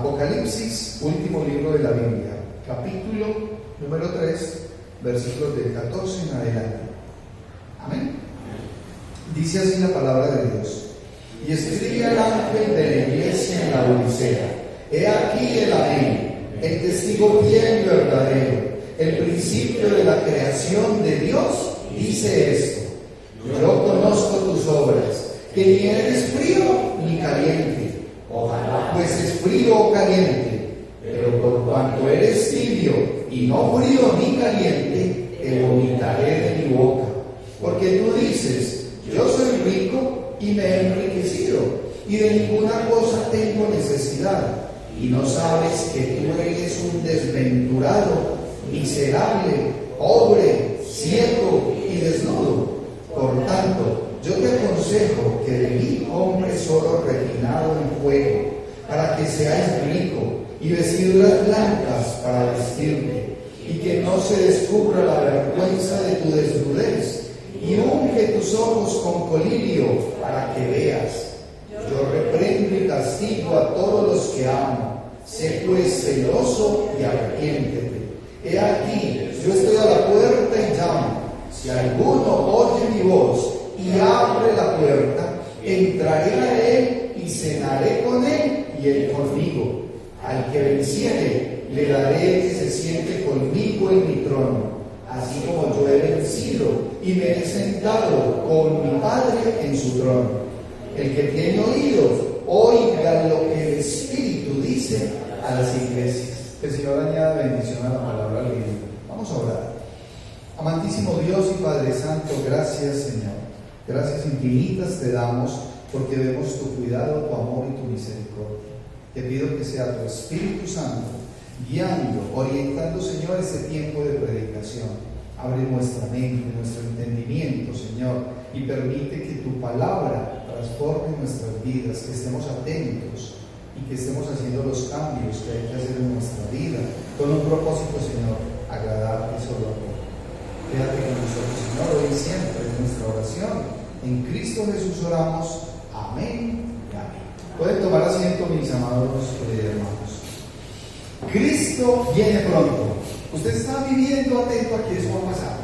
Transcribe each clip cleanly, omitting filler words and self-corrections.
Apocalipsis, último libro de la Biblia, capítulo número 3, versículos del 14 en adelante. Amén. Dice así la palabra de Dios: y escribí al ángel de la iglesia en la Odisea: he aquí el amén, el testigo fiel y verdadero, el principio de la creación de Dios, dice esto: yo conozco tus obras, que ni eres frío ni caliente. Ojalá fueses frío o caliente, pero por cuanto eres tibio y no frío ni caliente, te vomitaré de mi boca. Porque tú dices: yo soy rico y me he enriquecido, y de ninguna cosa tengo necesidad, y no sabes que tú eres un desventurado, miserable, pobre, ciego y desnudo. Por tanto, yo te aconsejo que de mí compres oro refinado en fuego, para que seas rico, y vestiduras blancas para vestirte, y que no se descubra la vergüenza de tu desnudez, y unge tus ojos con colirio para que veas. Yo reprendo y castigo a todos los que amo. Sé pues celoso y arrepiéntete. He aquí, yo estoy a la puerta y llamo. Si alguno oye mi voz y abre la puerta, entraré a él y cenaré con él y él conmigo. Al que venciere, le daré que se siente conmigo en mi trono, así como yo he vencido y me he sentado con mi Padre en su trono. El que tiene oídos, oiga lo que el Espíritu dice a las iglesias. Que el Señor añada bendición a la palabra leída. Vamos a orar. Amantísimo Dios y Padre Santo, gracias, Señor. Gracias infinitas te damos porque vemos tu cuidado, tu amor y tu misericordia. Te pido que sea tu Espíritu Santo guiando, orientando, Señor, este tiempo de predicación. Abre nuestra mente, nuestro entendimiento, Señor, y permite que tu palabra transforme nuestras vidas, que estemos atentos y que estemos haciendo los cambios que hay que hacer en nuestra vida, con un propósito, Señor, agradarte sobre todo. Quédate con nosotros, Señor, hoy y siempre en nuestra oración. En Cristo Jesús oramos. Amén y amén. Pueden tomar asiento, mis amados hermanos. Cristo viene pronto. Usted está viviendo atento a que eso va a pasar.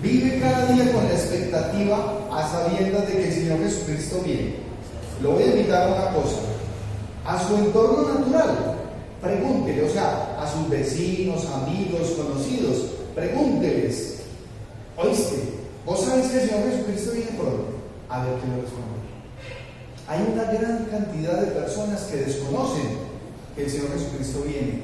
Vive cada día con la expectativa, a sabiendas de que el Señor Jesucristo viene. Lo voy a invitar a una cosa. A su entorno natural, pregúntele, o sea, a sus vecinos, amigos, conocidos, pregúnteles: oíste, ¿vos sabes que el Señor Jesucristo viene pronto? A ver qué le responde. Hay una gran cantidad de personas que desconocen que el Señor Jesucristo viene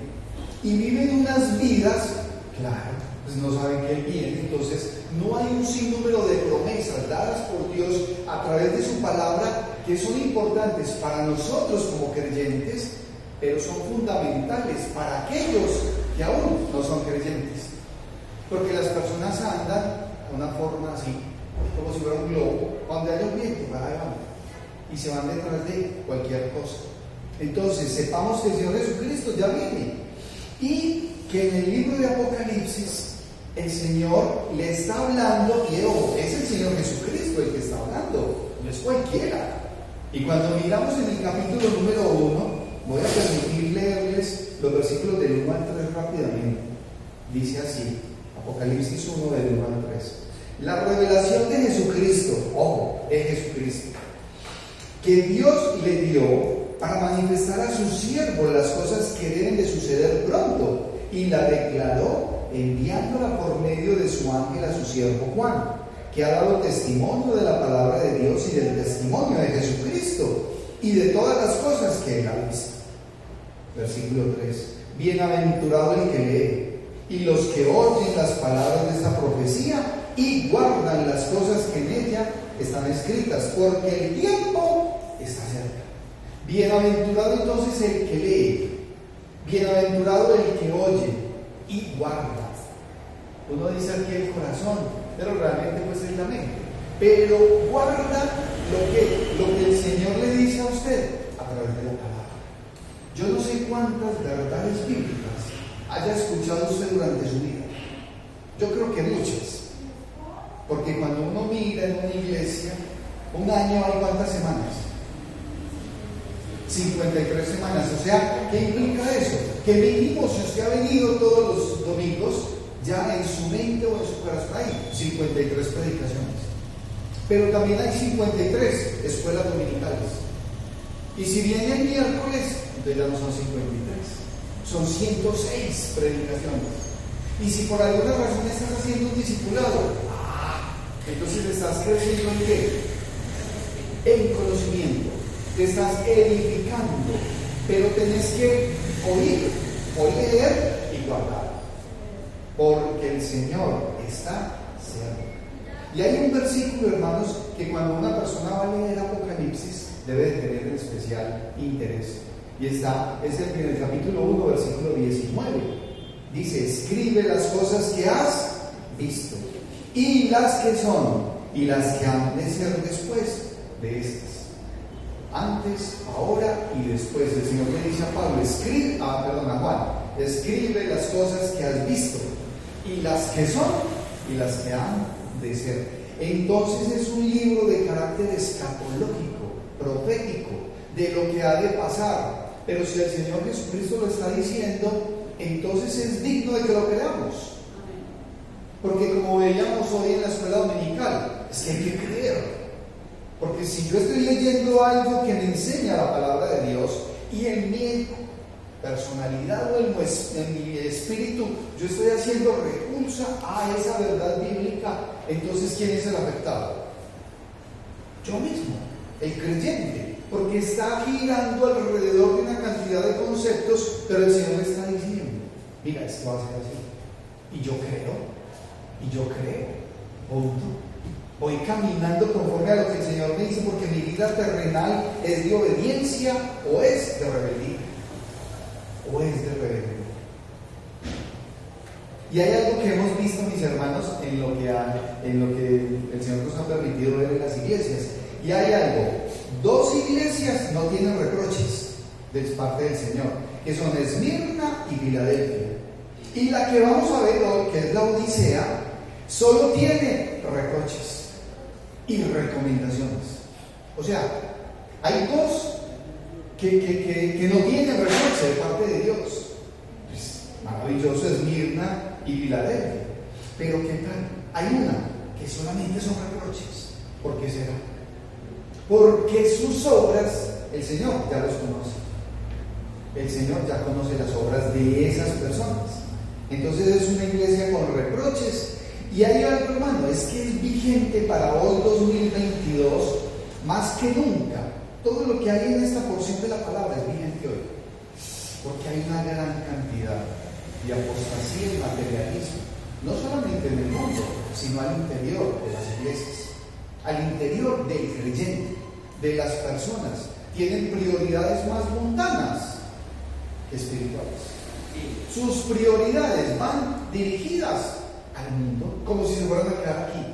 y viven unas vidas, claro, pues no saben que Él viene. Entonces no hay un sinnúmero de promesas dadas por Dios a través de su palabra que son importantes para nosotros como creyentes, pero son fundamentales para aquellos que aún no son creyentes. Porque las personas andan de una forma así, como si fuera un globo, cuando hay un viento, y se van detrás de cualquier cosa. Entonces, sepamos que el Señor Jesucristo ya viene y que en el libro de Apocalipsis el Señor le está hablando, y ojo, es el Señor Jesucristo el que está hablando, no es cualquiera. Y cuando miramos en el capítulo número 1, voy a permitir leerles los versículos del 1 al 3 rápidamente. Dice así, Apocalipsis 1 del 1 al 3. La revelación de Jesucristo, ojo, es Jesucristo, que Dios le dio para manifestar a sus siervos las cosas que deben de suceder pronto, y la declaró enviándola por medio de su ángel a su siervo Juan, que ha dado testimonio de la palabra de Dios y del testimonio de Jesucristo y de todas las cosas que él ha visto. Versículo 3. Bienaventurado el que lee y los que oyen las palabras de esta profecía y guardan las cosas que en ella están escritas, porque el tiempo está cerca. Bienaventurado entonces el que lee, bienaventurado el que oye y guarda. Uno dice aquí el corazón, pero realmente pues es la mente. Pero guarda lo que el Señor le dice a usted a través de la palabra. Yo no sé cuántas verdades bíblicas haya escuchado usted durante su vida. Yo creo que muchas. Porque cuando uno mira en una iglesia, un año hay cuántas semanas. 53 semanas. O sea, ¿qué implica eso? Que mínimo, si usted ha venido todos los domingos, ya en su mente o en su corazón hay 53 predicaciones. Pero también hay 53 escuelas dominicales. Y si viene el miércoles, entonces ya no son 53, son 106 predicaciones. Y si por alguna razón estás haciendo un discipulado, entonces estás creciendo en qué? En conocimiento, te estás edificando, pero tenés que oír, o leer y guardar, porque el Señor está cerca. Y hay un versículo, hermanos, que cuando una persona va a leer Apocalipsis debe de tener en especial interés, y es en el capítulo 1, versículo 19. Dice: escribe las cosas que has visto, y las que son, y las que han de ser después de estas. Antes, ahora y después. El Señor le dice a Pablo, a Juan, escribe las cosas que has visto, y las que son, y las que han de ser. Entonces es un libro de carácter escatológico, profético, de lo que ha de pasar. Pero si el Señor Jesucristo lo está diciendo, entonces es digno de que lo creamos. Porque como veíamos hoy en la escuela dominical, es que hay que creer. Porque si yo estoy leyendo algo que me enseña la palabra de Dios, y en mi personalidad o en mi espíritu yo estoy haciendo repulsa a esa verdad bíblica, entonces ¿quién es el afectado? Yo mismo, el creyente, porque está girando alrededor de una cantidad de conceptos, pero el Señor está diciendo, mira, esto va a ser así, y yo creo, punto. Voy caminando conforme a lo que el Señor me dice, porque mi vida terrenal es de obediencia o es de rebeldía. Y hay algo que hemos visto, mis hermanos, en lo que el Señor nos ha permitido ver en las iglesias. Y hay algo: 2 iglesias no tienen reproches de parte del Señor, que son Esmirna y Filadelfia. Y la que vamos a ver hoy, que es la Odisea, solo tiene reproches y recomendaciones. O sea, hay 2 que no tienen reproche de parte de Dios. Pues, maravilloso Esmirna y Filadelfia. Pero ¿qué tal? Hay una que solamente son reproches. ¿Por qué será? Porque sus obras el Señor ya los conoce. El Señor ya conoce las obras de esas personas. Entonces es una iglesia con reproches. Y hay algo, hermano, es que es vigente para hoy 2022 más que nunca. Todo lo que hay en esta porción de la palabra es vigente hoy, porque hay una gran cantidad de apostasía y materialismo, no solamente en el mundo, sino al interior de las iglesias, al interior del creyente, de las personas. Tienen prioridades más mundanas que espirituales. Sus prioridades van dirigidas al mundo, como si se fueran a quedar aquí,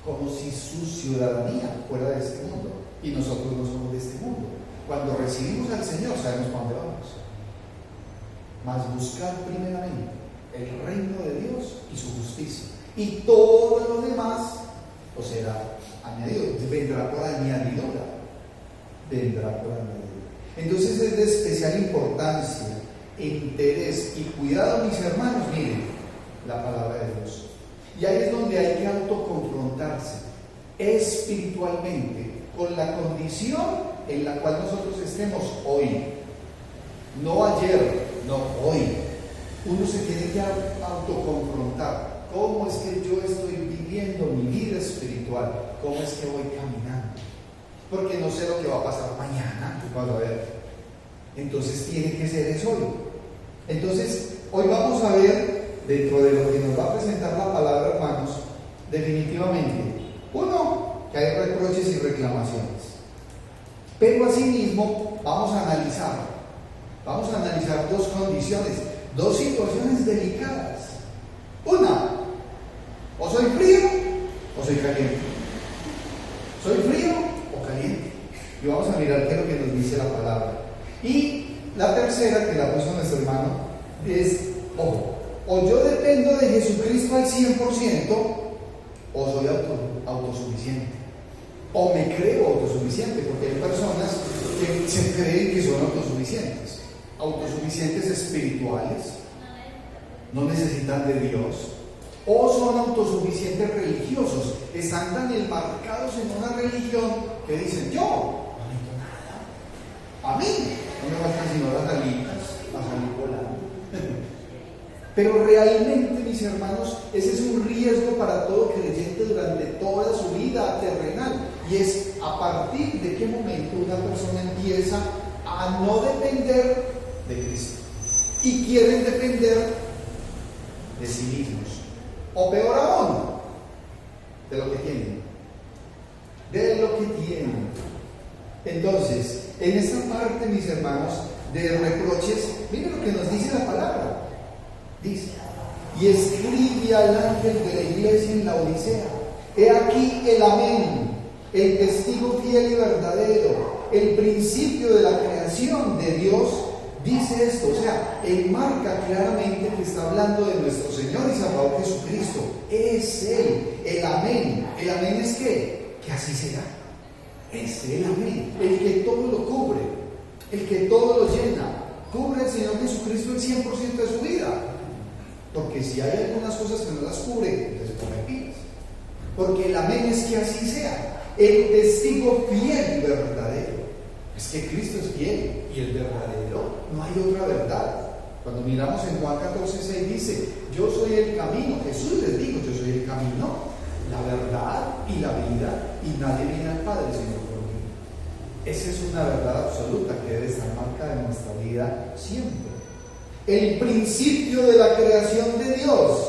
como si su ciudadanía fuera de este mundo, y nosotros no somos de este mundo. Cuando recibimos al Señor sabemos para dónde vamos, mas buscar primeramente el reino de Dios y su justicia, y todo lo demás os será añadido. Vendrá por añadidura. Entonces es de especial importancia, interés y cuidado, mis hermanos, miren la palabra de Dios. Y ahí es donde hay que autoconfrontarse espiritualmente con la condición en la cual nosotros estemos hoy, no ayer, no hoy. Uno se tiene que autoconfrontar. ¿Cómo es que yo estoy viviendo mi vida espiritual? ¿Cómo es que voy caminando? Porque no sé lo que va a pasar mañana, vas a ver. Entonces tiene que ser eso hoy. Entonces hoy vamos a ver, dentro de lo que nos va a presentar la palabra, hermanos, definitivamente, uno, que hay reproches y reclamaciones. Pero asimismo vamos a analizar 2 condiciones, 2 situaciones delicadas. Una, o soy frío o soy caliente. Soy frío o caliente. Y vamos a mirar qué es lo que nos dice la palabra. Y la tercera, que la puso nuestro hermano, es, ojo, o yo dependo de Jesucristo al 100% o soy autosuficiente. o me creo autosuficiente, porque hay personas que se creen que son autosuficientes espirituales, no necesitan de Dios, o son autosuficientes religiosos, están tan enmarcados en una religión que dicen: yo no necesito nada, a mí no me faltan sino las alitas para salir volando. Pero realmente, mis hermanos, ese es un riesgo para todo creyente durante toda su vida terrenal, y es a partir de qué momento una persona empieza a no depender de Cristo y quieren depender de sí mismos, o peor aún, de lo que tienen. Entonces, en esta parte, mis hermanos, de reproches, miren lo que nos dice la palabra. Dice: y escribe al ángel de la iglesia en la Odisea, he aquí el amén, el testigo fiel y verdadero, el principio de la creación de Dios, dice esto. O sea, enmarca claramente que está hablando de nuestro Señor y Salvador Jesucristo. Es Él, el amén. ¿El amén es qué? Que así será. Es el amén, el que todo lo cubre, el que todo lo llena. Cubre el Señor Jesucristo el 100% de su vida. Porque si hay algunas cosas que no las cubre, entonces pone pilas. Porque el amén es que así sea. El testigo fiel y verdadero. Es que Cristo es fiel y el verdadero. No hay otra verdad. Cuando miramos en Juan 14:6 dice: yo soy el camino. Jesús les dijo: yo soy el camino, la verdad y la vida, y nadie viene al Padre sino por mí. Esa es una verdad absoluta que debe estar marcada en nuestra vida siempre. El principio de la creación de Dios,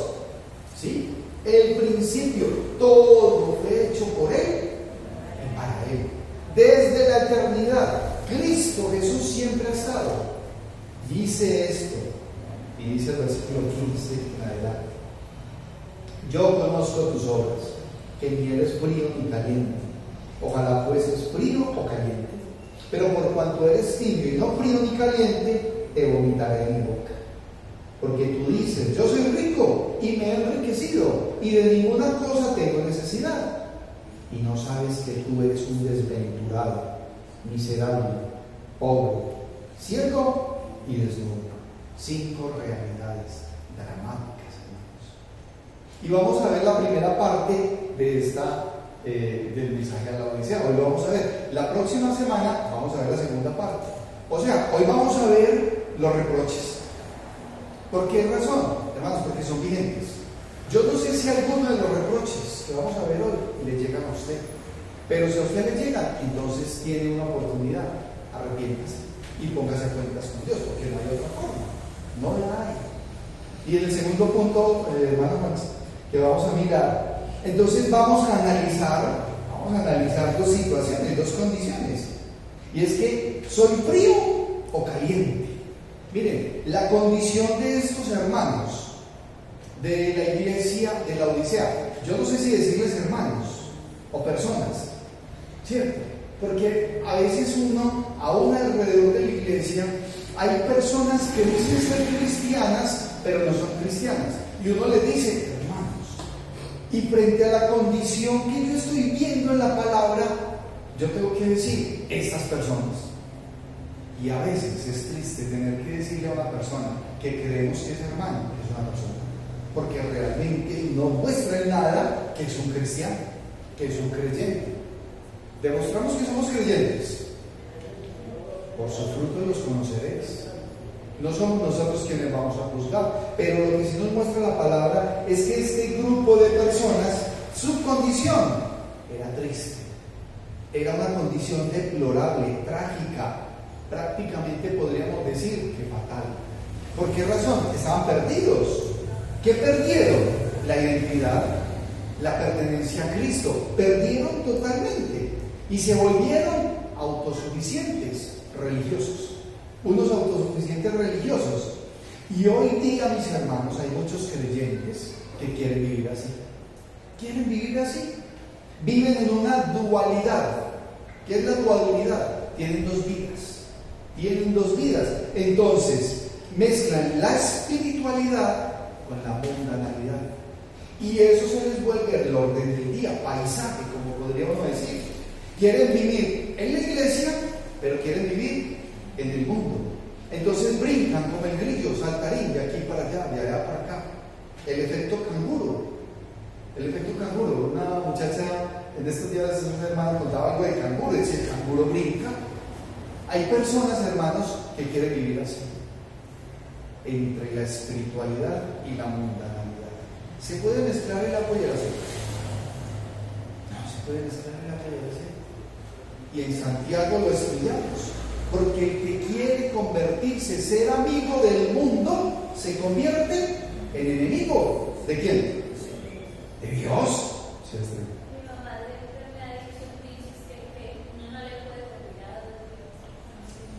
¿sí? El principio, todo fue hecho por Él y para Él. Desde la eternidad, Cristo Jesús siempre ha estado. Dice esto, y dice el versículo 15 en adelante: yo conozco tus obras, que ni eres frío ni caliente. Ojalá fueses frío o caliente. Pero por cuanto eres tibio y no frío ni caliente, te vomitaré en mi boca. Porque tú dices: yo soy rico y me he enriquecido, y de ninguna cosa tengo necesidad. Y no sabes que tú eres un desventurado, miserable, pobre, ciego y desnudo. 5 realidades dramáticas, hermanos. Y vamos a ver la primera parte de del mensaje a la Odisea. Hoy lo vamos a ver. La próxima semana vamos a ver la segunda parte. O sea, hoy vamos a ver los reproches. ¿Por qué razón, hermanos? Porque son vigentes. Yo no sé si alguno de los reproches que vamos a ver hoy le llegan a usted, pero si a usted le llegan, entonces tiene una oportunidad. Arrepiéntase y póngase a cuentas con Dios, porque no hay otra forma. No la hay. Y en el segundo punto, hermanos, que vamos a mirar, entonces vamos a analizar 2 situaciones, 2 condiciones. Y es que, ¿soy frío o caliente? Miren, la condición de estos hermanos de la iglesia de la Odisea, yo no sé si decirles hermanos o personas, ¿cierto? Porque a veces aún alrededor de la iglesia, hay personas que dicen ser cristianas, pero no son cristianas. Y uno les dice: hermanos. Y frente a la condición que yo estoy viendo en la palabra, yo tengo que decir: estas personas. Y a veces es triste tener que decirle a una persona que creemos que es hermano, que es una persona, porque realmente no muestra en nada que es un cristiano, que es un creyente. Demostramos que somos creyentes. Por sus frutos los conoceréis. No somos nosotros quienes vamos a juzgar, pero lo que sí nos muestra la palabra es que este grupo de personas, su condición era triste, era una condición deplorable, trágica, prácticamente podríamos decir que fatal. ¿Por qué razón? Estaban perdidos. ¿Qué perdieron? La identidad, la pertenencia a Cristo. Perdieron totalmente y se volvieron autosuficientes religiosos. Unos autosuficientes religiosos. Y hoy día, mis hermanos, hay muchos creyentes que quieren vivir así. ¿Quieren vivir así? Viven en una dualidad. ¿Qué es la dualidad? Tienen 2 vidas. Tienen 2 vidas. Entonces, mezclan la espiritualidad con la mundanalidad. Y eso se les vuelve el orden del día, paisaje, como podríamos decir. Quieren vivir en la iglesia, pero quieren vivir en el mundo. Entonces brincan como el grillo, saltarín, de aquí para allá, de allá para acá. El efecto canguro. El efecto canguro. Una muchacha en estos días, una hermana contaba algo de canguro, y decía, el canguro brinca. Hay personas, hermanos, que quieren vivir así, entre la espiritualidad y la mundanalidad. ¿Se puede mezclar el agua y el aceite? No se puede mezclar el agua y el aceite. Y en Santiago lo estudiamos, porque el que quiere convertirse, ser amigo del mundo, se convierte en enemigo. ¿De quién? ¿De Dios? Sí, mi mamá siempre me ha dicho que uno no le puede servir a dos dioses.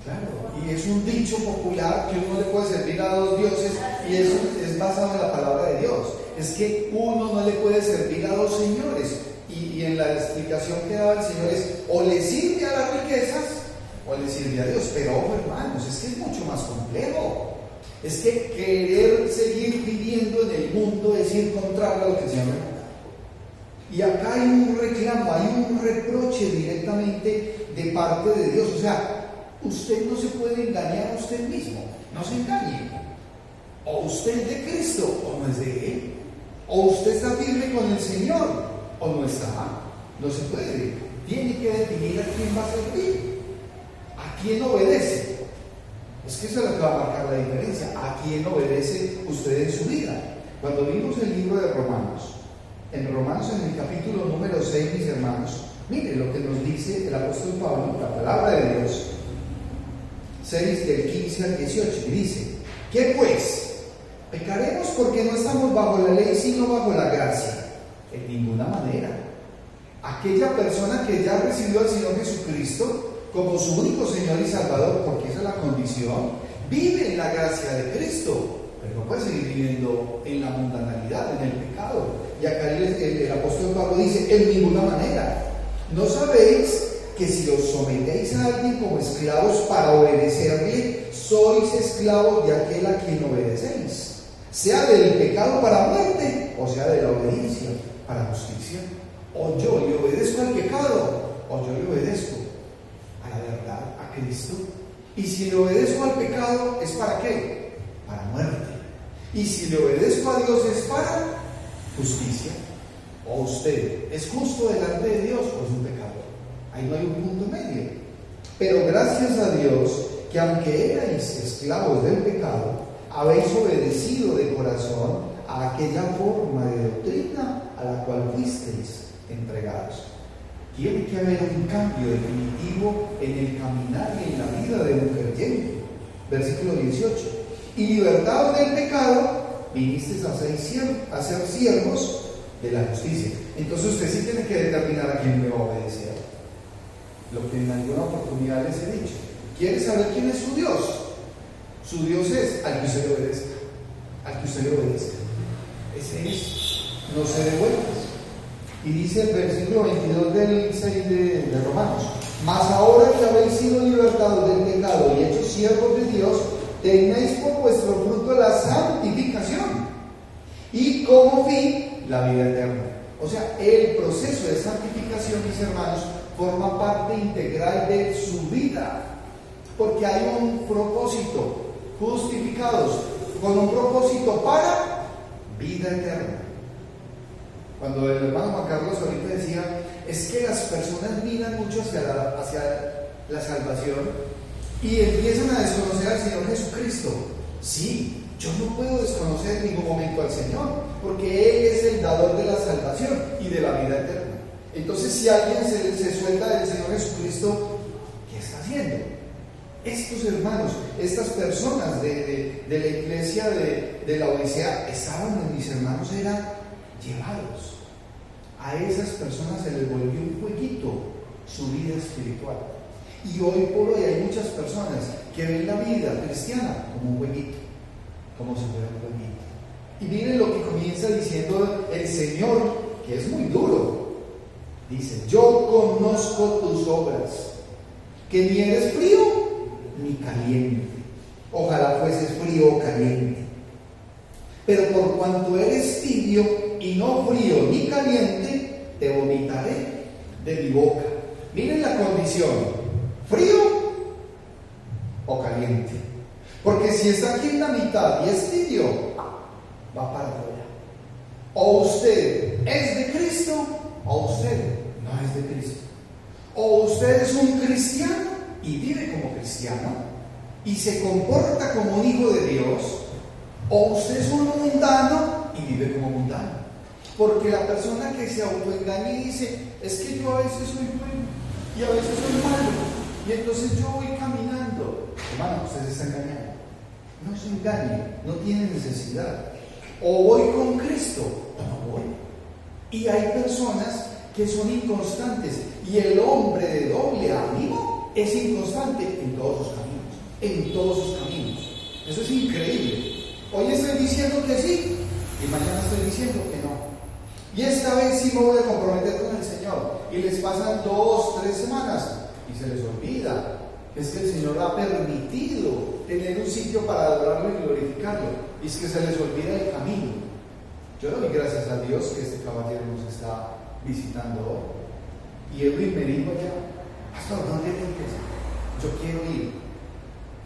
Claro, y es un dicho popular que uno le puede servir a dos dioses, y eso es basado en la palabra de Dios. Es que uno no le puede servir a dos señores. Y en la explicación que daba el Señor es, o le sirve a las riquezas o le sirve a Dios. Pero ojo, hermanos, es que es mucho más complejo. Es que querer seguir viviendo en el mundo es ir contrario a lo que el Señor me manda. Y acá hay un reclamo, hay un reproche directamente de parte de Dios. O sea, usted no se puede engañar a usted mismo, no se engañe. O usted es de Cristo o no es de Él. O usted está firme con el Señor o no está. No se puede. Tiene que definir a quién va a servir, a quién obedece. Es que eso es lo que va a marcar la diferencia. ¿A quién obedece usted en su vida? Cuando vimos el libro de Romanos, en Romanos en el capítulo número 6, mis hermanos, miren lo que nos dice el apóstol Pablo, la palabra de Dios, 6 del 15 al 18, y dice: ¿qué pues? ¿Pecaremos porque no estamos bajo la ley sino bajo la gracia? En ninguna manera. Aquella persona que ya recibió al Señor Jesucristo como su único Señor y Salvador, porque esa es la condición, vive en la gracia de Cristo, pero no puede seguir viviendo en la mundanalidad, en el pecado. Y acá el apóstol Pablo dice: en ninguna manera. ¿No sabéis que si os sometéis a alguien como esclavos para obedecerle, sois esclavos de aquel a quien obedecéis? Sea del pecado para muerte, o sea de la obediencia para justicia. O yo le obedezco al pecado, o yo le obedezco a la verdad, a Cristo. Y si le obedezco al pecado, ¿es para qué? Para muerte. Y si le obedezco a Dios, es para justicia. O usted es justo delante de Dios, o es un pecador. Ahí no hay un punto medio. Pero gracias a Dios, que aunque erais esclavos del pecado, habéis obedecido de corazón a aquella forma de doctrina a la cual fuisteis entregados. Tiene que haber un cambio definitivo en el caminar y en la vida de un creyente. Versículo 18: y libertados del pecado, vinisteis a ser siervos de la justicia. Entonces usted sí tiene que determinar a quién le va a obedecer. Lo que en alguna oportunidad les he dicho: ¿quiere saber quién es su Dios? Su Dios es al que usted le obedezca. Al que usted le obedezca. Ese es. No se dé vueltas. Y dice el versículo 22 del 6 de Romanos: mas ahora que habéis sido libertados del pecado y hechos siervos de Dios, tenéis por vuestro fruto la santificación y como fin la vida eterna. O sea, el proceso de santificación, mis hermanos, forma parte integral de su vida, porque hay un propósito: justificados con un propósito para vida eterna. Cuando el hermano Juan Carlos ahorita decía, es que las personas miran mucho hacia la salvación y empiezan a desconocer al Señor Jesucristo. Sí, yo no puedo desconocer en ningún momento al Señor, porque Él es el dador de la salvación y de la vida eterna. Entonces, si alguien se suelta del Señor Jesucristo, ¿qué está haciendo? Estos hermanos, estas personas de la iglesia de la Odisea estaban, mis hermanos, eran llevados. A esas personas se les volvió un jueguito su vida espiritual. Y hoy por hoy hay muchas personas que ven la vida cristiana como un jueguito, como si fuera un jueguito. Y miren lo que comienza diciendo el Señor, que es muy duro. Dice: yo conozco tus obras, que ni eres frío ni caliente. Ojalá fueses frío o caliente. Pero por cuanto eres tibio y no frío ni caliente, te vomitaré de mi boca. Miren la condición, frío o caliente. Porque si está aquí en la mitad y es tibio, va para afuera. O usted es de Cristo o usted no es de Cristo. O usted es un cristiano y vive como cristiano y se comporta como un hijo de Dios, o usted es un mundano y vive como mundano. Porque la persona que se autoengaña y dice, es que yo a veces soy bueno y a veces soy malo, y entonces yo voy caminando. Hermano, usted se está engañando. No se engañe, no tiene necesidad. O voy con Cristo o no voy. Y hay personas que son inconstantes, y el hombre de doble ánimo es inconstante en todos sus caminos, en todos sus caminos. Eso es increíble. Hoy estoy diciendo que sí y mañana estoy diciendo que no. Y esta vez sí me voy a comprometer con el Señor, y les pasan 2, 3 semanas y se les olvida. Es que el Señor ha permitido tener un sitio para adorarlo y glorificarlo, y es que se les olvida el camino. Yo doy gracias a Dios que este caballero nos está visitando hoy. Y Edwin me dijo ya, pastor, ¿dónde vienes? Yo quiero ir.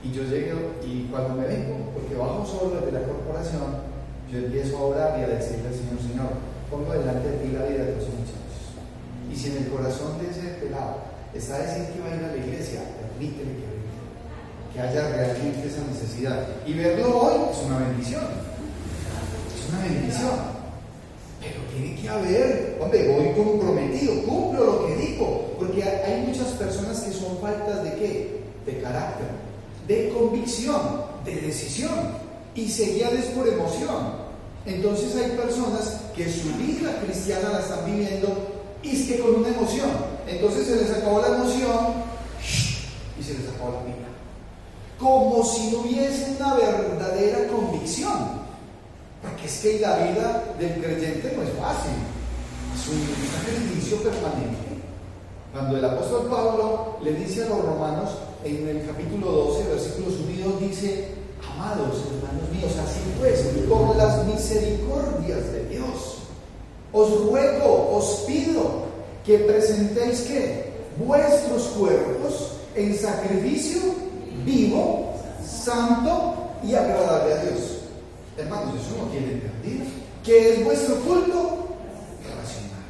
Y yo llego, y cuando me vengo, porque bajo solo de la corporación, yo empiezo a orar y a decirle al Señor, Señor, pongo delante de ti la vida de los muchachos. Y si en el corazón de ese pelado está decir que va a ir a la iglesia, permítele que haya realmente esa necesidad. Y verlo hoy es una bendición. Es una bendición. Pero tiene que haber, hombre, voy comprometido, cumplo lo que digo. Porque hay muchas personas que son faltas de ¿qué? De carácter, de convicción, de decisión, y se guían por emoción. Entonces hay personas que su vida cristiana la están viviendo y es que con una emoción. Entonces se les acabó la emoción y se les acabó la vida. Como si no hubiese una verdadera convicción. Porque es que la vida del creyente no es fácil. Es un sacrificio permanente. Cuando el apóstol Pablo le dice a los romanos en el capítulo 12, versículos 1 y 2, dice: amados hermanos míos, así pues, por las misericordias de Dios, os ruego, os pido que presentéis ¿qué? Vuestros cuerpos en sacrificio vivo, santo y agradable a Dios. Hermanos, eso no tiene entendido. ¿Qué es vuestro culto? Racional.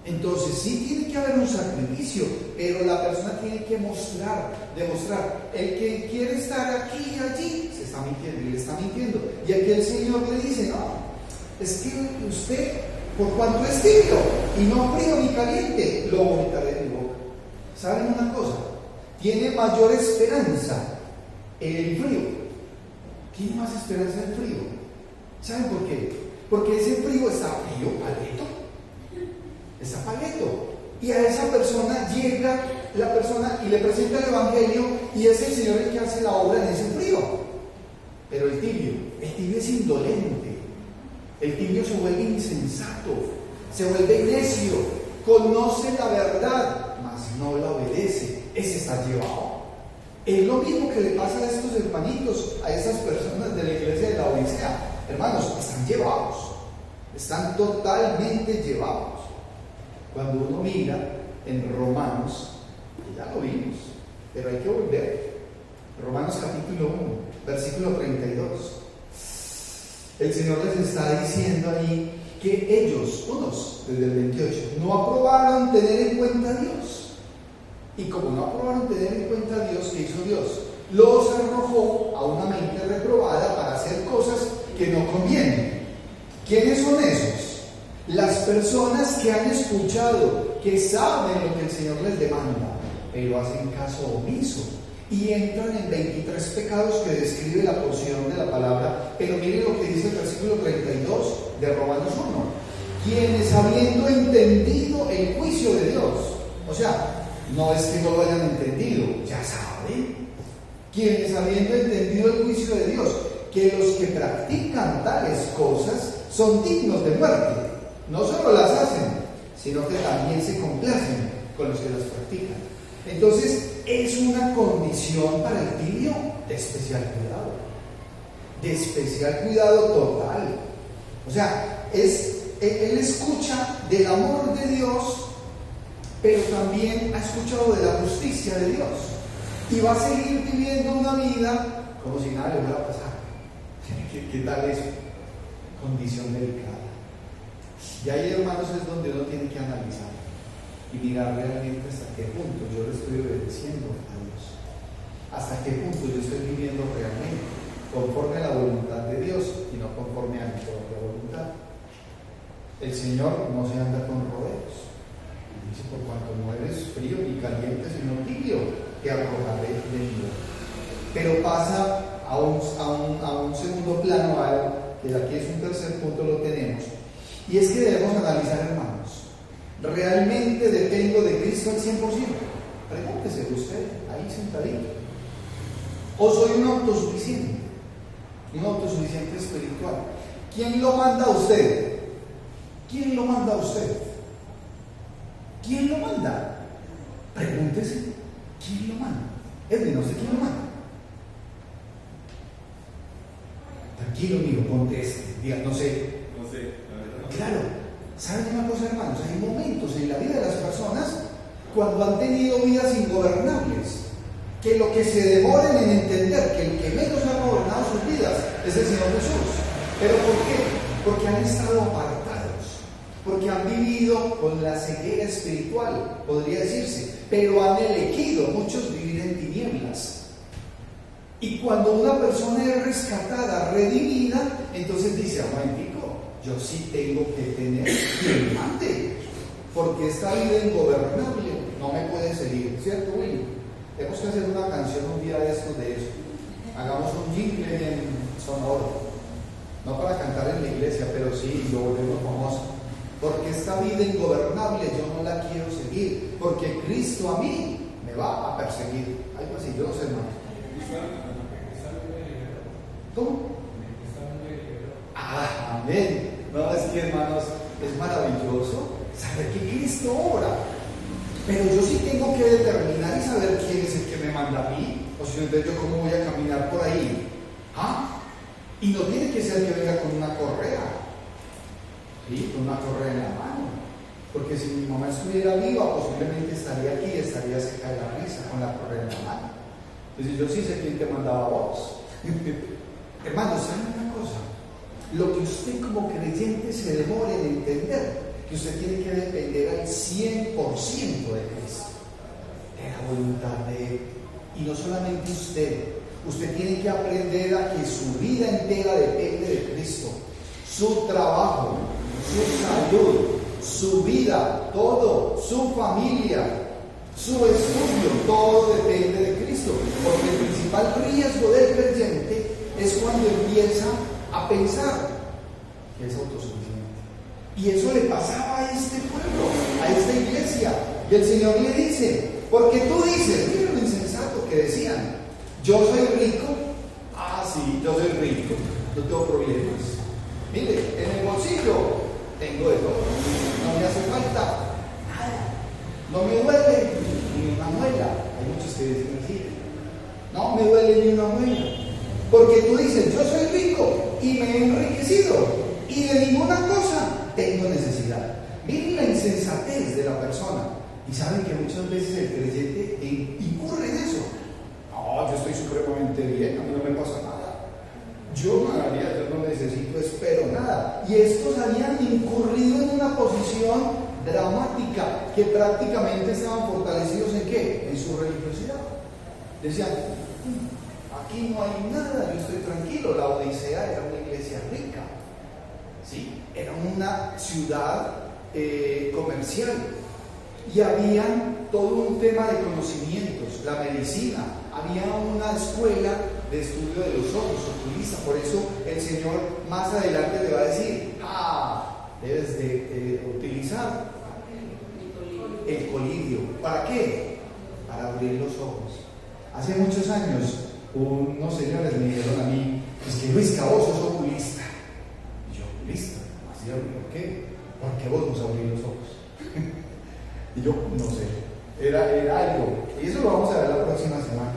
Entonces sí tiene que haber un sacrificio, pero la persona tiene que demostrar. El que quiere estar aquí y allí se está mintiendo, y le está mintiendo. Y aquí el Señor le dice: no, es que usted, por cuanto es tibio y no frío ni caliente, lo vomitaré de mi boca. ¿Saben una cosa? Tiene mayor esperanza el frío. Tiene más esperanza el frío. ¿Saben por qué? Porque ese frío está frío, paleto. Está paleto. Y a esa persona llega la persona y le presenta el Evangelio, y es el Señor el que hace la obra en ese frío. Pero el tibio es indolente. El tibio se vuelve insensato, se vuelve necio, conoce la verdad, mas no la obedece. Ese está llevado. Es lo mismo que le pasa a estos hermanitos, a esas personas de la iglesia de la Odisea. Hermanos, están llevados, están totalmente llevados. Cuando uno mira en Romanos, que ya lo vimos, pero hay que volver. Romanos capítulo 1, versículo 32. El Señor les está diciendo ahí que ellos, unos, desde el 28, no aprobaron tener en cuenta a Dios. Y como no aprobaron tener en cuenta a Dios, ¿qué hizo Dios? Los arrojó a una mente reprobada para hacer cosas que no convienen. ¿Quiénes son esos? Las personas que han escuchado, que saben lo que el Señor les demanda, pero hacen caso omiso y entran en 23 pecados que describe la porción de la palabra. Pero miren lo que dice el versículo 32 de Romanos 1: quienes habiendo entendido el juicio de Dios, o sea, no es que no lo hayan entendido, ya saben, quienes habiendo entendido el juicio de Dios, que los que practican tales cosas son dignos de muerte, no solo las hacen, sino que también se complacen con los que las practican. Entonces es una condición para el tibio de especial cuidado total. O sea, él escucha del amor de Dios pero también ha escuchado de la justicia de Dios y va a seguir viviendo una vida como si nada le fuera a pasar. ¿Qué tal eso? Condición delicada. Y ahí, hermanos, es donde uno tiene que analizar y mirar realmente hasta qué punto yo le estoy obedeciendo a Dios, hasta qué punto yo estoy viviendo realmente conforme a la voluntad de Dios y no conforme a mi propia voluntad. El Señor no se anda con rodeos. Dice: por cuanto no eres frío ni caliente, sino tibio, te arrojaré de mí. Pero pasa a un segundo plano, que aquí es un tercer punto, lo tenemos. Y es que debemos analizar, hermanos, ¿realmente dependo de Cristo al 100%? Pregúntese usted, ahí sentadito. ¿O soy un autosuficiente espiritual? ¿Quién lo manda a usted? ¿Quién lo manda a usted? ¿Quién lo manda? Pregúntese, ¿quién lo manda? Edwin, ¿usted quién lo manda? Tranquilo, amigo, conteste, diga, no sé. Claro, ¿saben una cosa, hermanos? Hay momentos en la vida de las personas cuando han tenido vidas ingobernables, que lo que se demoren en entender que el que menos ha gobernado sus vidas es el Señor Jesús. ¿Pero por qué? Porque han estado apartados, porque han vivido con la ceguera espiritual, podría decirse, pero han elegido muchos vivir en tinieblas. Y cuando una persona es rescatada, redimida, entonces dice: momentico, yo sí tengo que tener quien mande, porque esta vida ingobernable no me puede seguir, ¿cierto, Willy? Tenemos que hacer una canción un día de estos de eso. Hagamos un jingle en sonoro, no para cantar en la iglesia, pero sí lo volvemos famoso. Porque esta vida ingobernable yo no la quiero seguir, porque Cristo a mí me va a perseguir. Algo así, yo no sé, hermano. ¿Cómo? Amén. No, es que, hermanos, es maravilloso saber que Cristo obra. Pero yo sí tengo que determinar y saber quién es el que me manda a mí. O si no, entonces yo cómo voy a caminar por ahí. Y no tiene que ser que venga con una correa. ¿Sí? Con una correa en la mano. Porque si mi mamá estuviera viva, posiblemente estaría aquí, estaría seca de la risa con la correa en la mano. Entonces yo sí sé quién te mandaba a vos. Hermanos, ¿saben una cosa? Lo que usted como creyente se demore en entender, que usted tiene que depender al 100% de Cristo, de la voluntad de Él. Y no solamente usted tiene que aprender a que su vida entera depende de Cristo. Su trabajo, su salud, su vida, todo, su familia, su estudio, todo depende de Cristo. Porque el principal riesgo del creyente es cuando empieza a pensar que es autosuficiente. Y eso le pasaba a este pueblo, a esta iglesia. Y el Señor le dice: porque tú dices, mira lo insensato que decían, yo soy rico. Sí, yo soy rico, no tengo problemas. Mire, en el bolsillo tengo de todo, no me hace falta nada, no me duele ni una muela. Hay muchos que dicen así: no me duele ni una muela. Porque tú dices, yo soy rico y me he enriquecido y de ninguna cosa tengo necesidad. Miren la insensatez de la persona. Y saben que muchas veces el creyente incurre en eso. No, yo estoy supremamente bien, a mí no me pasa nada. Yo, María, yo no necesito, espero nada. Y estos habían incurrido en una posición dramática, que prácticamente estaban fortalecidos ¿en qué? En su religiosidad. Decían: aquí no hay nada, yo estoy tranquilo. La Odisea era una iglesia rica, ¿sí? Era una ciudad comercial y había todo un tema de conocimientos, la medicina, había una escuela de estudio de los ojos, oculista. Por eso el Señor más adelante le va a decir: debes de utilizar el colirio. ¿Para qué? Para abrir los ojos. Hace muchos años unos señores me dijeron a mí: es que Luis, vos sos oculista. Y yo: oculista, así, ¿por qué? Porque vos nos abrís los ojos. Y yo, no sé, era algo, y eso lo vamos a ver la próxima semana.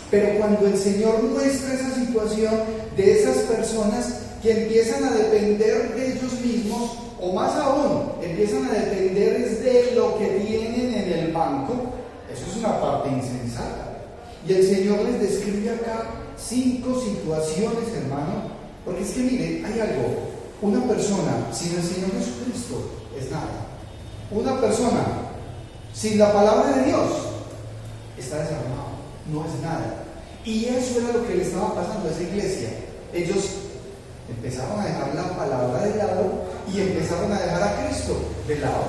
Pero cuando el Señor muestra esa situación de esas personas, que empiezan a depender de ellos mismos, o más aún, empiezan a depender de lo que tienen en el banco. Eso es una parte insensata. Y el Señor les describe acá 5 situaciones, hermano, porque es que mire, hay algo. Una persona sin el Señor Jesucristo es nada. Una persona sin la palabra de Dios está desarmado, no es nada. Y eso era lo que le estaba pasando a esa iglesia. Ellos empezaron a dejar la palabra de lado y empezaron a dejar a Cristo de lado,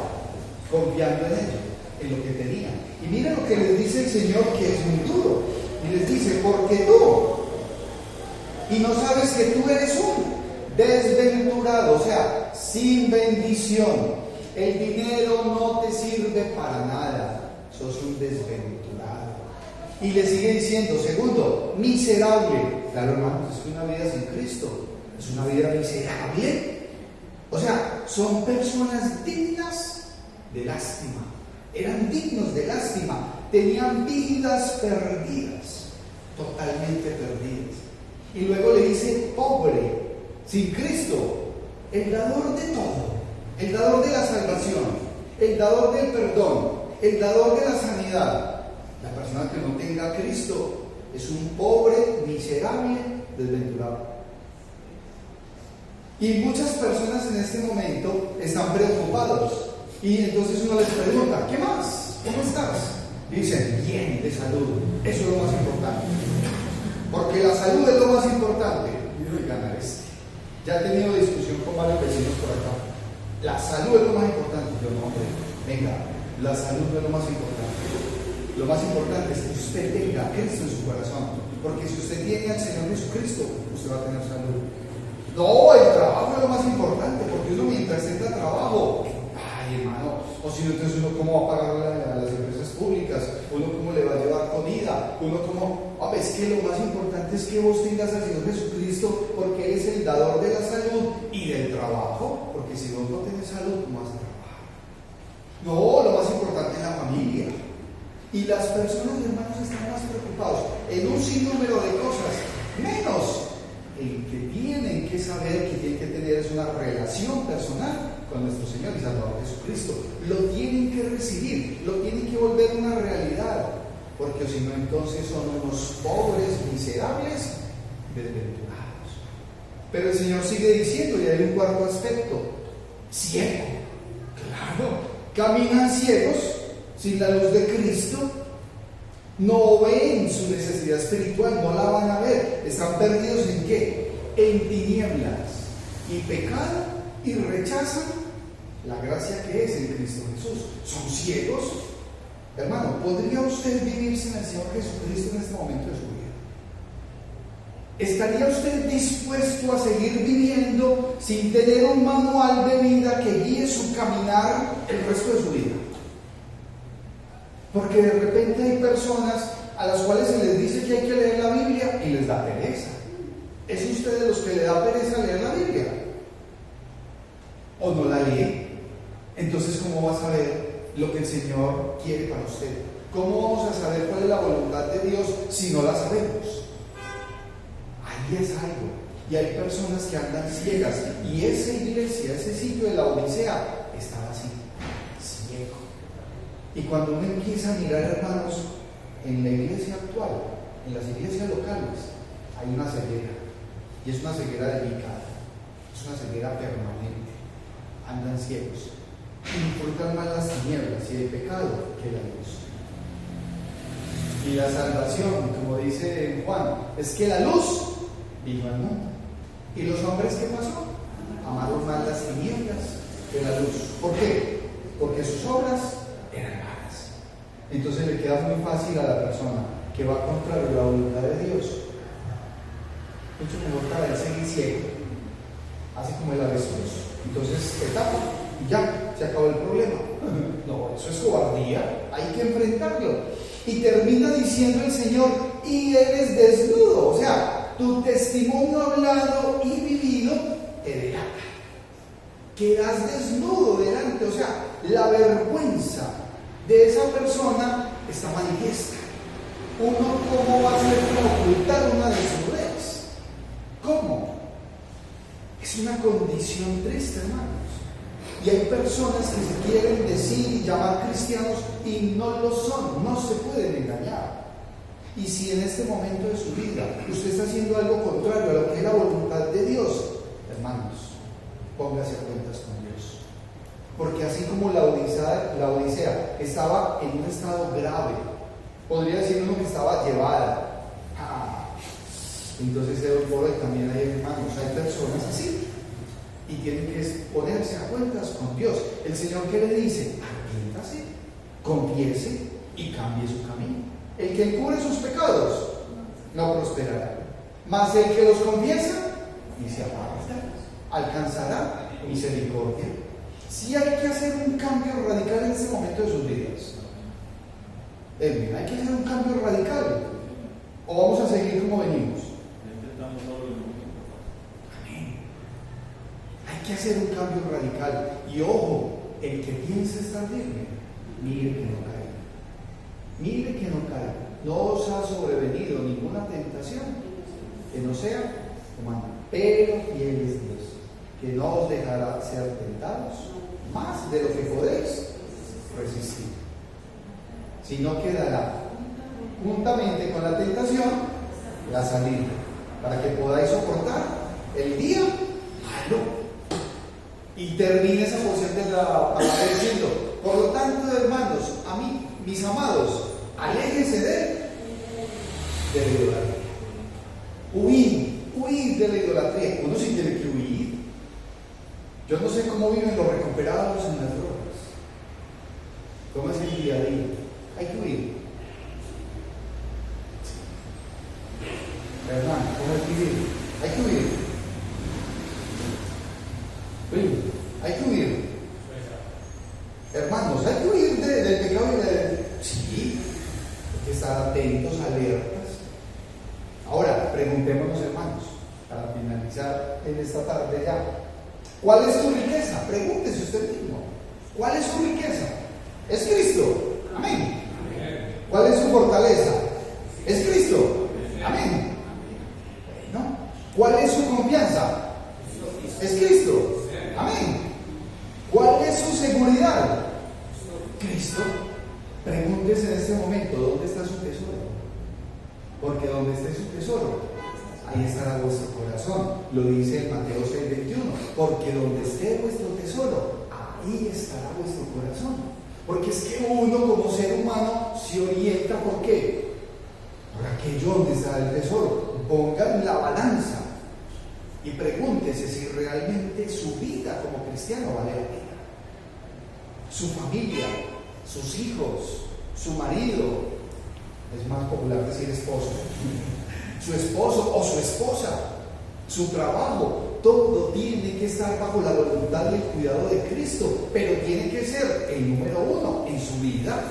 confiando en ello, en lo que tenían. Y mira lo que les dice el Señor, que es muy duro. Y les dice, porque tú, y no sabes que tú eres un desventurado, o sea, sin bendición. El dinero no te sirve para nada, sos un desventurado. Y le sigue diciendo, segundo, miserable. Claro, hermanos, es que una vida sin Cristo es una vida miserable. O sea, son personas dignas de lástima. Eran dignos de lástima. Tenían vidas perdidas, totalmente perdidas. Y luego le dice, pobre, sin Cristo, el dador de todo, el dador de la salvación, el dador del perdón, el dador de la sanidad. La persona que no tenga a Cristo es un pobre, miserable, desventurado. Y muchas personas en este momento están preocupados. Y entonces uno les pregunta, ¿qué más? ¿Cómo estás? Dicen, bien, de salud. Eso es lo más importante. Porque la salud es lo más importante. Y ganar Ya he tenido discusión con varios vecinos por acá. La salud es lo más importante. Yo no, hombre, venga, la salud no es lo más importante. Lo más importante es que usted tenga a Cristo en su corazón. Porque si usted tiene al Señor Jesucristo, usted va a tener salud. No, el trabajo es lo más importante, porque uno mientras tenga trabajo, ay hermano, o si no, entonces uno cómo va a pagar a las empresas públicas, uno cómo le va a llevar comida, uno cómo, es que lo más importante es que vos tengas al Señor Jesucristo, porque Él es el dador de la salud y del trabajo, porque si vos no tenés salud, ¿cómo vas a trabajar? No, lo más importante es la familia. Y las personas, hermanos, están más preocupados en un sinnúmero de cosas, menos el que tienen que saber, que tienen que tener es una relación personal con nuestro Señor y Salvador Jesucristo. Lo tienen que recibir, lo tienen que volver una realidad, porque si no, entonces son unos pobres, miserables, desventurados. Pero el Señor sigue diciendo, y hay un cuarto aspecto: ciego. Claro, caminan ciegos, sin la luz de Cristo, no ven su necesidad espiritual, no la van a ver. Están perdidos ¿en qué? En tinieblas y pecado, y rechazan la gracia que es en Cristo Jesús. Son ciegos. Hermano, ¿podría usted vivir sin el Señor Jesucristo en este momento de su vida? ¿Estaría usted dispuesto a seguir viviendo sin tener un manual de vida que guíe su caminar el resto de su vida? Porque de repente hay personas a las cuales se les dice que hay que leer la Biblia y les da pereza. ¿Es usted de los que le da pereza leer la Biblia? ¿O no la lee? Entonces, ¿cómo va a saber lo que el Señor quiere para usted? ¿Cómo vamos a saber cuál es la voluntad de Dios si no la sabemos? Ahí es algo. Y hay personas que andan ciegas. Y esa iglesia, ese sitio de la Odisea, estaba así, ciego. Y cuando uno empieza a mirar, hermanos, en la iglesia actual, en las iglesias locales, hay una ceguera. Y es una ceguera delicada. Es una ceguera permanente. Andan ciegos. Y disfrutan más las tinieblas y el pecado que la luz. Y la salvación, como dice Juan, es que la luz vino al mundo. ¿Y los hombres qué pasó? Amaron más las tinieblas que la luz. ¿Por qué? Porque sus obras eran malas. Entonces le queda muy fácil a la persona que va contra la voluntad de Dios. Mucho mejor para él seguir ciego, así como el avestruz. Entonces se tapa y ya, se acabó el problema. No, eso es cobardía, hay que enfrentarlo. Y termina diciendo el Señor, y eres desnudo. O sea, tu testimonio hablado y vivido te delata. Quedas desnudo delante, o sea, la vergüenza de esa persona está manifiesta. Uno, ¿cómo va a ser para ocultar una desnudez? ¿Cómo? Es una condición triste, hermanos. Y hay personas que se quieren decir y llamar cristianos y no lo son, no se pueden engañar. Y si en este momento de su vida usted está haciendo algo contrario a lo que es la voluntad de Dios, hermanos, póngase a cuentas con Dios. Porque así como la Odisea estaba en un estado grave, podría decir uno que estaba llevada. Entonces por hoy también hay hermanos, hay personas así. Y tienen que ponerse a cuentas con Dios. El Señor, ¿qué le dice? Arrepiéntase, confiese y cambie su camino. El que encubre sus pecados no prosperará, mas el que los confiesa y se aparta alcanzará misericordia. Sí hay que hacer un cambio radical en este momento de sus vidas. Hay que hacer un cambio radical. O vamos a seguir como venimos. Hay que hacer un cambio radical. Y ojo, el que piense estar firme, mire que no caiga. Mire que no caiga. No os ha sobrevenido ninguna tentación que no sea humana, pero fiel es Dios, que no os dejará ser tentados más de lo que podéis resistir, sino que dará juntamente con la tentación la salida, para que podáis soportar el día malo. Y termina esa porción de la palabra diciendo: por lo tanto, hermanos, a mí, mis amados, aléjense de la idolatría. Huid de la idolatría. Uno sí tiene que huir. Yo no sé cómo viven los recuperados en las drogas. ¿Cómo es el día a día? Hay que huir. ¿Verdad? ¿Cómo hay que huir? Hay que huir. Hay que huir. Hermanos, hay que huir del pecado y sí, hay que estar atentos, alertas. Ahora, preguntémonos, hermanos, para finalizar en esta tarde ya: ¿cuál es tu riqueza? Pregúntese usted mismo. ¿Cuál es su riqueza? Es Cristo. Amén. ¿Cuál es su fortaleza? Es Cristo. Amén. Bueno, ¿cuál es su confianza? Es Cristo. Amén. ¿Cuál es su seguridad? Cristo. Pregúntese en este momento: ¿dónde está su tesoro? Porque donde esté su tesoro, ahí estará vuestro corazón. Lo dice en Mateo 6:21. Porque donde esté vuestro tesoro, ahí estará vuestro corazón. Porque es que uno como ser humano se orienta, ¿por qué? Por aquello donde está el tesoro. Pongan la balanza y pregúntese si realmente su vida como cristiano vale la pena. Su familia, sus hijos, su marido, es más popular decir esposo, su esposo o su esposa, su trabajo, todo tiene que estar bajo la voluntad y el cuidado de Cristo, pero tiene que ser el número uno en su vida,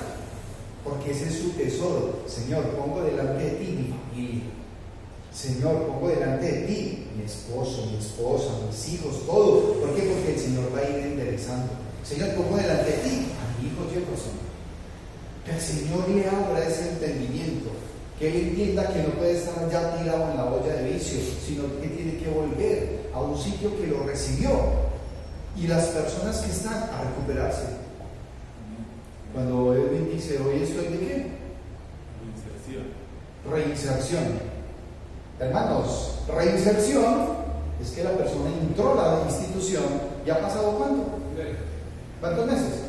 porque ese es su tesoro. Señor, pongo delante de ti mi familia. Señor, pongo delante de ti mi esposo, mi esposa, mis hijos, todo. ¿Por qué? Porque el Señor va a ir enderezando. Señor, pongo delante de ti a mi hijo Jefferson. Que el Señor le abra ese entendimiento, que él entienda que no puede estar ya tirado en la olla de vicio, sino que tiene que volver a un sitio que lo recibió. Y las personas que están a recuperarse. Cuando Edwin dice: hoy estoy de qué? Reinserción. Hermanos, reinserción es que la persona entró a la institución. ¿Ya ha pasado cuánto? ¿Cuántos meses?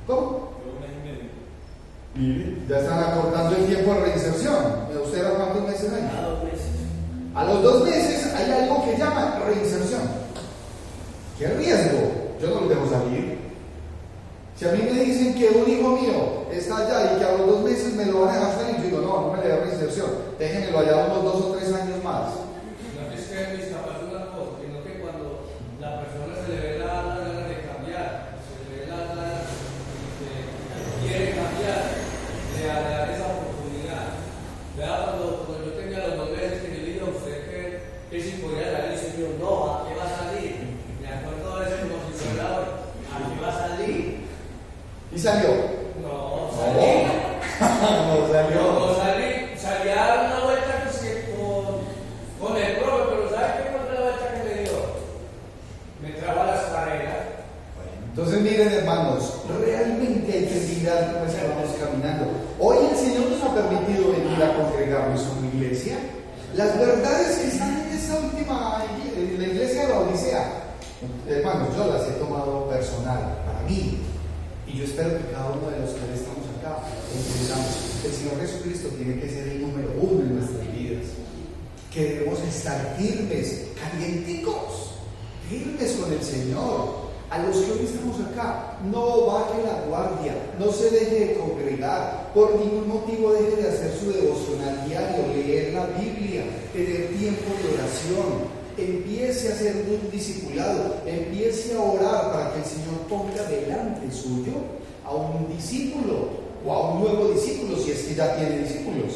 ¿Cómo? Mire, ya están acortando el tiempo de reinserción. ¿Usted a cuántos meses hay? A 2 meses. A los 2 meses hay algo que llama reinserción. ¿Qué riesgo? Yo no lo dejo salir. Si a mí me dicen que un hijo mío está allá y que a los 2 meses me lo van a dejar salir, yo digo: no me le da reinserción, déjenmelo allá unos 2 o 3 años más. No es que mis capaz una cosa, sino que cuando la persona se le ve la gana de cambiar, se le ve la gana de quiere cambiar, le dar esa oportunidad. ¿Verdad? Cuando yo tenía los 2 meses que yo digo: ¿usted qué si podía salir? Y yo: no, ¿a qué va a salir? Me acuerdo de eso como si fuera hoy. ¿A qué va a salir? ¿Y salió? No, salí. No salió. No salí. Salí a dar una vuelta con el profe, pero ¿sabes qué fue la vuelta que me dio? miren, hermanos, realmente hay que mirar cómo es que vamos caminando. Hoy el Señor nos ha permitido venir a congregarnos como iglesia. Las verdades que están en esta última, en la iglesia de la Odisea, hermanos, yo las he tomado personal para mí. Y yo espero que cada uno de los que estamos acá entendamos que el Señor Jesucristo tiene que ser el número uno en nuestras vidas. Que debemos estar firmes, calienticos, firmes con el Señor. A los que hoy estamos acá, no baje la guardia, no se deje de congregar, por ningún motivo deje de hacer su devocional diario, leer la Biblia, tener tiempo de oración, empiece a ser un discipulado, empiece a orar para que el Señor ponga delante suyo a un discípulo o a un nuevo discípulo, si es que ya tiene discípulos.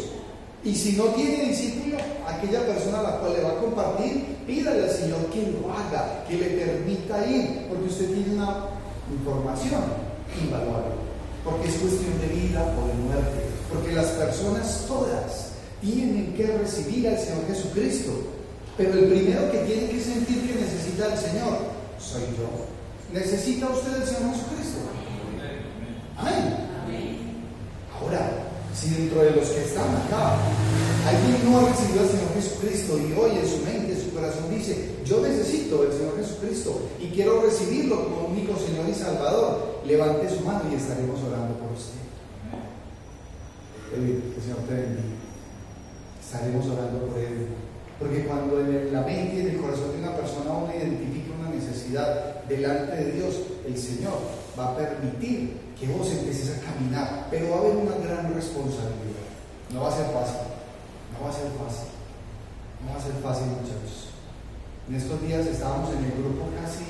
Y si no tiene discípulo, aquella persona a la cual le va a compartir, pídale al Señor que lo haga, que le permita ir, porque usted tiene una información invaluable, porque es cuestión de vida o de muerte, porque las personas todas tienen que recibir al Señor Jesucristo, pero el primero que tiene que sentir que necesita al Señor soy yo. ¿Necesita usted al Señor Jesucristo? Amén. Ahora, si dentro de los que están acá alguien no ha recibido al Señor Jesucristo y hoy en su mente, en su corazón dice, yo necesito del Señor Jesucristo y quiero recibirlo como único Señor y Salvador, levante su mano y estaremos orando por usted. Que el Señor te bendiga. Estaremos orando por él, porque cuando en la mente y en el corazón de una persona uno identifica una necesidad delante de Dios, el Señor va a permitir que vos empieces a caminar, pero va a haber una gran responsabilidad. No va a ser fácil, no va a ser fácil, no va a ser fácil, muchachos. En estos días estábamos en el grupo casi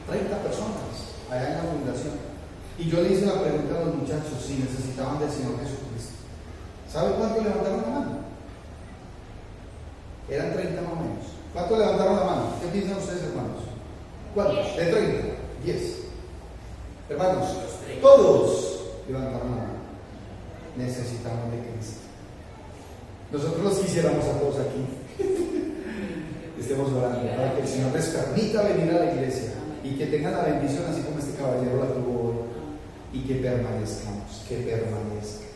30 personas allá en la fundación, y yo le hice la pregunta a los muchachos si necesitaban del Señor Jesucristo. ¿Sabe cuánto levantaron la mano? Eran 30 más o menos. ¿Cuánto levantaron la mano? ¿Qué piensan ustedes, hermanos? ¿Cuántos? De 30, 10. Hermanos, todos levantaron la mano. Necesitamos de Cristo. Nosotros los quisiéramos a todos aquí. Estemos orando para que el Señor les permita venir a la iglesia y que tengan la bendición así como este caballero la tuvo hoy, y que permanezcamos, que permanezcan.